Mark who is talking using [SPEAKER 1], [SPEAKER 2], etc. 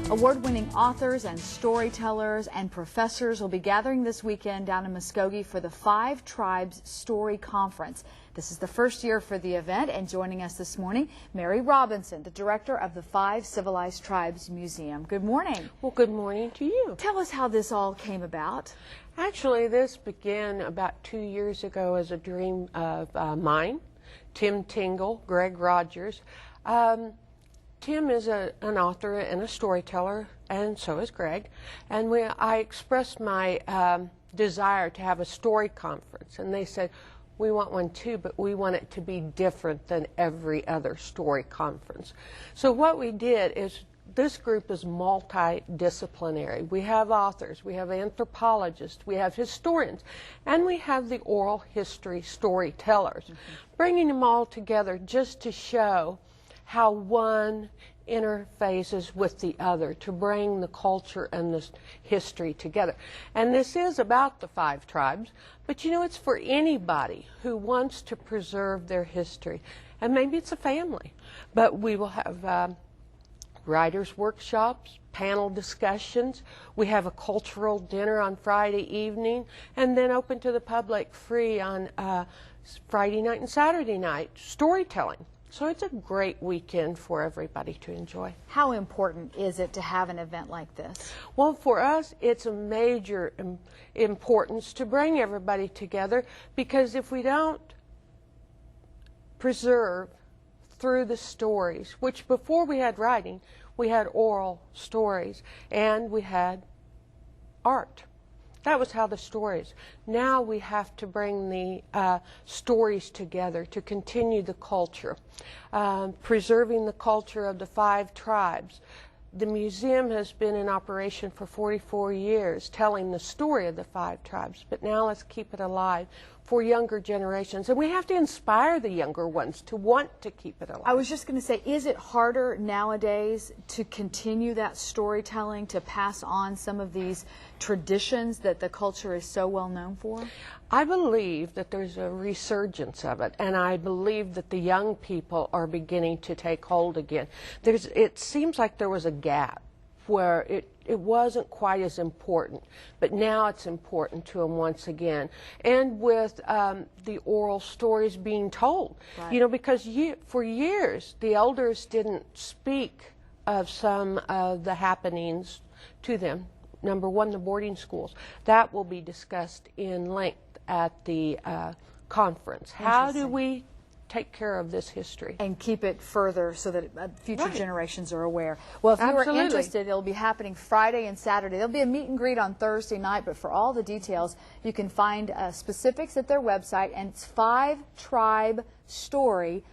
[SPEAKER 1] Award-winning authors and storytellers and professors will be gathering this weekend down in Muskogee for the Five Tribes Story Conference. This is the first year for the event, and joining us this morning, Mary Robinson, the director of the Five Civilized Tribes Museum. Good morning.
[SPEAKER 2] Well, good morning to you.
[SPEAKER 1] Tell us how this all came about.
[SPEAKER 2] Actually, this began about 2 years ago as a dream of mine, Tim Tingle, Greg Rogers. Tim is an author and a storyteller, and so is Greg. And I expressed my desire to have a story conference, and they said, we want one too, but we want it to be different than every other story conference. So what we did is, this group is multidisciplinary. We have authors, we have anthropologists, we have historians, and we have the oral history storytellers. Bringing them all together just to show how one interfaces with the other, to bring the culture and the history together. And this is about the five tribes, but you know, it's for anybody who wants to preserve their history. And maybe it's a family, but we will have writers' workshops, panel discussions. We have a cultural dinner on Friday evening, and then open to the public free on Friday night and Saturday night, storytelling. So it's a great weekend for everybody to enjoy.
[SPEAKER 1] How important is it to have an event like this?
[SPEAKER 2] Well, for us, it's a major importance to bring everybody together, because if we don't preserve through the stories, which before we had writing, we had oral stories, and we had art. That was how the stories. Now we have to bring the stories together to continue the culture, preserving the culture of the five tribes. The museum has been in operation for 44 years, telling the story of the five tribes, but now let's keep it alive for younger generations. And we have to inspire the younger ones to want to keep it alive.
[SPEAKER 1] I was just going to say, is it harder nowadays to continue that storytelling, to pass on some of these traditions that the culture is so well known for?
[SPEAKER 2] I believe that there's a resurgence of it, and I believe that the young people are beginning to take hold again. It seems like there was a gap where it wasn't quite as important, but now it's important to them once again. And with the oral stories being told, right. You know, because for years the elders didn't speak of some of the happenings to them. Number one, the boarding schools. That will be discussed in length at the conference. How do we take care of this history
[SPEAKER 1] and keep it further so that future generations are aware? Well, if you are interested, it'll be happening Friday and Saturday. There'll be a meet and greet on Thursday night, but for all the details, you can find specifics at their website, and it's fivetribestory.org.